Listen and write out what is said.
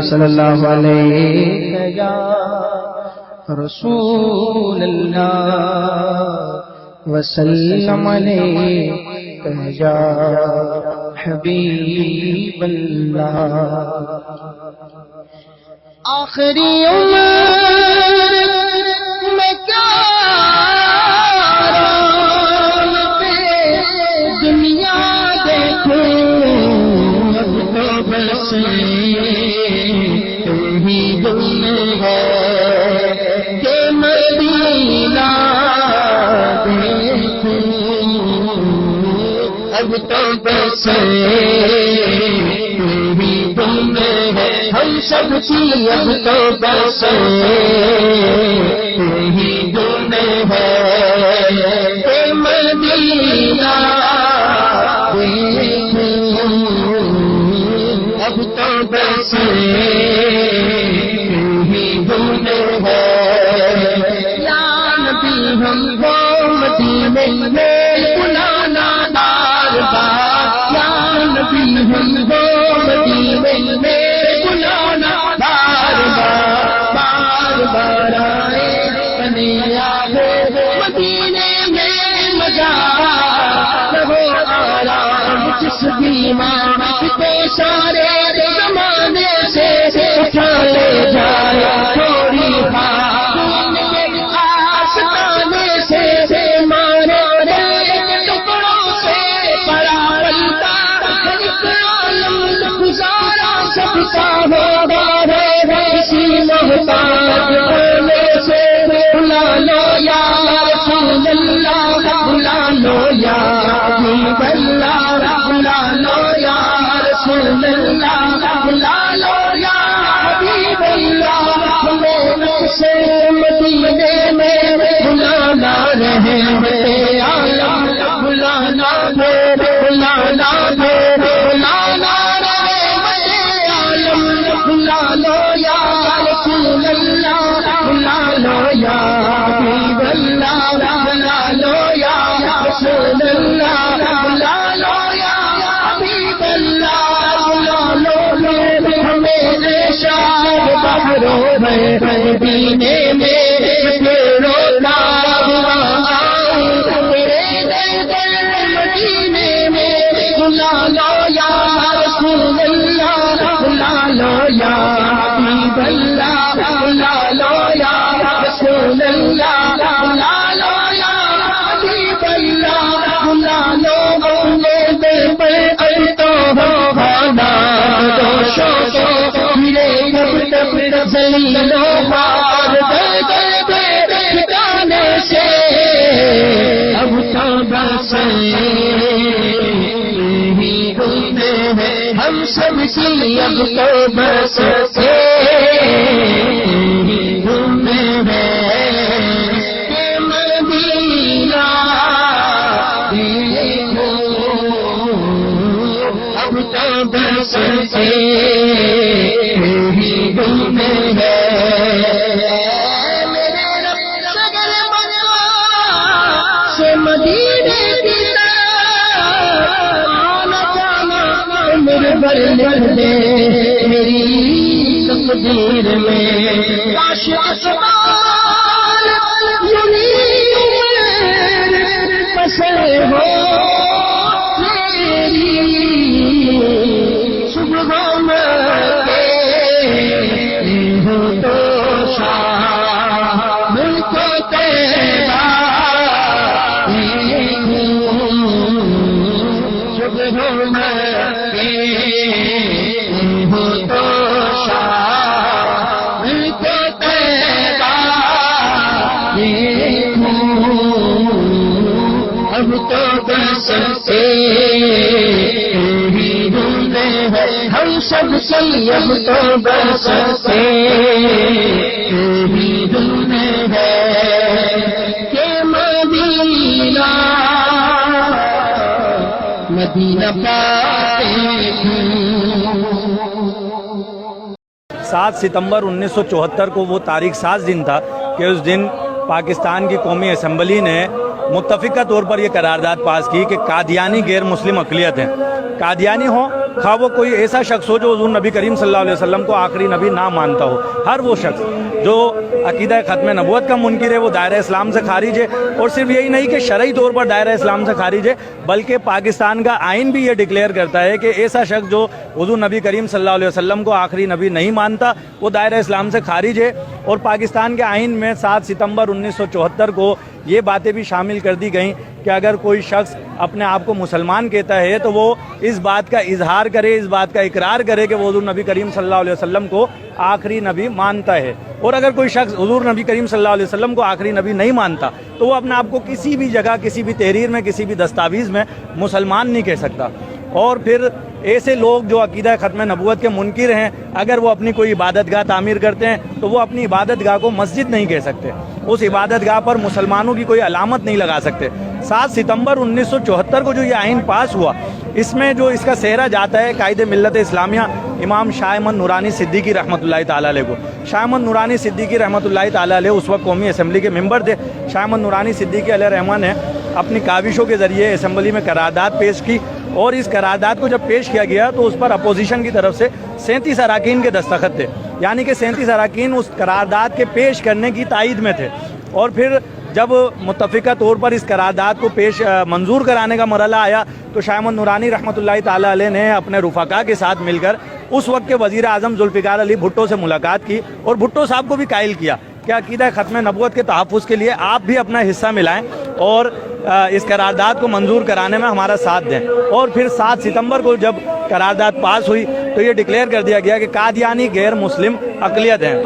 صلی اللہ علیہ یا رسول اللہ وسلم علیہ یا حبیب اللہ. آخری عمر میں کیا دنیا دیکھوں اب تو بس تمہیں دل ہے کہ مدینہ دیکھوں اب تو بس تمہیں دل ہے ہم سب کی اب تو بس تمہیں دل ہے کہ مدینہ اب تو بس تمہیں دل ہے. یا نبی ہم کو مدینے میں بلانا بار بار. یا نبی ہم کو مدینے میں بلانا بار بار. بار بار آئے بنے آئے مدینے میں مزہ رہو آرام جس بیمار کو سارے زمانے سے اٹھا لے جائے تھوڑی آستانے سے مارے ٹکڑوں سے بڑا بنتا ایک عالم گزارا سب کا ہوگا اسی محتاج ہونے سے. بلا لو یا رسول اللہ بلا لو یا حبیب اللہ بلا لو یا رسول اللہ بلا لو یا حبیب اللہ. ہمیں سے مدینے میں بلانا رہے عالم بلانا بلانا بلانا رہے عالم. بلا لو یا رسول اللہ بلا لو یا حبیب اللہ بلا لو یا رسول اللہ بلا لو یا حبیب اللہ. بلا لو ہمیں شاد بابرو مدینے میں رونا مدینے میں. بلا لو یا رسول اللہ بلا لو یا حبیب اللہ بلا لو یا رسول اللہ بلا لو یا حبیب اللہ. بلا لو دل پر تو ہو بھانا دوشو میرے کب تک زلیلو مار ٹھکانے سے اب تو بس ہی ہوتے ہیں ہم سب کی اب تو بس ہوتے ہیں کہ مدینہ دیکھو اب تو بس مدینے کی آنا جانا میرے بر لکھ دے میری تقدیر میں. کاش آسمان زمین پسند ہو میری صبح میں ہو تو شام کو تیرا صبح میں ہو تو شام کو تیرا اب تو بس ہی ڈھونڈے ہیں ہم سب سے اب تو بس ہی ڈھونڈے ہیں کہ مدینہ مدینہ پاتے. 7 ستمبر 1974 کو وہ تاریخ ساز دن تھا کہ اس دن پاکستان کی قومی اسمبلی نے متفقہ طور پر یہ قرارداد پاس کی کہ قادیانی غیر مسلم اقلیت ہیں. قادیانی ہوں خواہ وہ کوئی ایسا شخص ہو جو حضور نبی کریم صلی اللہ علیہ وسلم کو آخری نبی نہ مانتا ہو، ہر وہ شخص جو عقیدہ ختم نبوت کا منکر ہے وہ دائرہ اسلام سے خارج ہے، اور صرف یہی نہیں کہ شرعی طور پر دائرہ اسلام سے خارج ہے بلکہ پاکستان کا آئین بھی یہ ڈکلیئر کرتا ہے کہ ایسا شخص جو حضور نبی کریم صلی اللہ علیہ وسلم کو آخری نبی نہیں مانتا وہ دائرہ اسلام سے خارج ہے۔ اور پاکستان کے آئین میں 7 ستمبر 1974 کو یہ باتیں بھی شامل کر دی گئیں کہ اگر کوئی شخص اپنے آپ کو مسلمان کہتا ہے تو وہ اس بات کا اظہار کرے، اس بات کا اقرار کرے کہ وہ حضور نبی کریم صلی اللہ علیہ وسلم کو آخری نبی مانتا ہے، اور اگر کوئی شخص حضور نبی کریم صلی اللہ علیہ وسلم کو آخری نبی نہیں مانتا تو وہ اپنے آپ کو کسی بھی جگہ، کسی بھی تحریر میں، کسی بھی دستاویز میں مسلمان نہیں کہہ سکتا۔ اور پھر ایسے لوگ جو عقیدہ ختم نبوت کے منکر ہیں، اگر وہ اپنی کوئی عبادت گاہ تعمیر کرتے ہیں تو وہ اپنی عبادت گاہ کو مسجد نہیں کہہ سکتے، اس عبادت گاہ پر مسلمانوں کی کوئی علامت نہیں لگا سکتے۔ 7 ستمبر 1974 کو جو یہ آئین پاس ہوا، اس میں جو اس کا سہرا جاتا ہے قائد ملت اسلامیہ امام شاہ احمد نورانی صدیقی رحمۃ اللہ تعالیٰ علیہ کو۔ شاہ احمد نورانی صدیقی رحمۃ اللہ تعالیٰ علیہ اس وقت قومی اسمبلی کے ممبر تھے۔ شاہ احمد نورانی صدیقی علیہ رحمہ نے اپنی کاوشوں کے ذریعے اسمبلی میں قرارداد پیش کی، اور اس قرارداد کو جب پیش کیا گیا تو اس پر اپوزیشن کی طرف سے 37 اراکین کے دستخط تھے، یعنی کہ 37 اراکین اس قرارداد کے پیش کرنے کی تائید میں تھے۔ اور پھر جب متفقہ طور پر اس قرارداد کو منظور کرانے کا مرحلہ آیا تو شاہ احمد نورانی رحمۃ اللہ تعالیٰ علیہ نے اپنے رفقا کے ساتھ مل کر اس وقت کے وزیر اعظم ذوالفقار علی بھٹو سے ملاقات کی، اور بھٹو صاحب کو بھی قائل کیا کہ عقیدہ ختم نبوت کے تحفظ کے لیے آپ بھی اپنا حصہ ملائیں اور اس قرارداد کو منظور کرانے میں ہمارا ساتھ دیں۔ اور پھر 7 ستمبر کو جب قرارداد پاس ہوئی تو یہ ڈکلیئر کر دیا گیا کہ قادیانی غیر مسلم اقلیت ہیں۔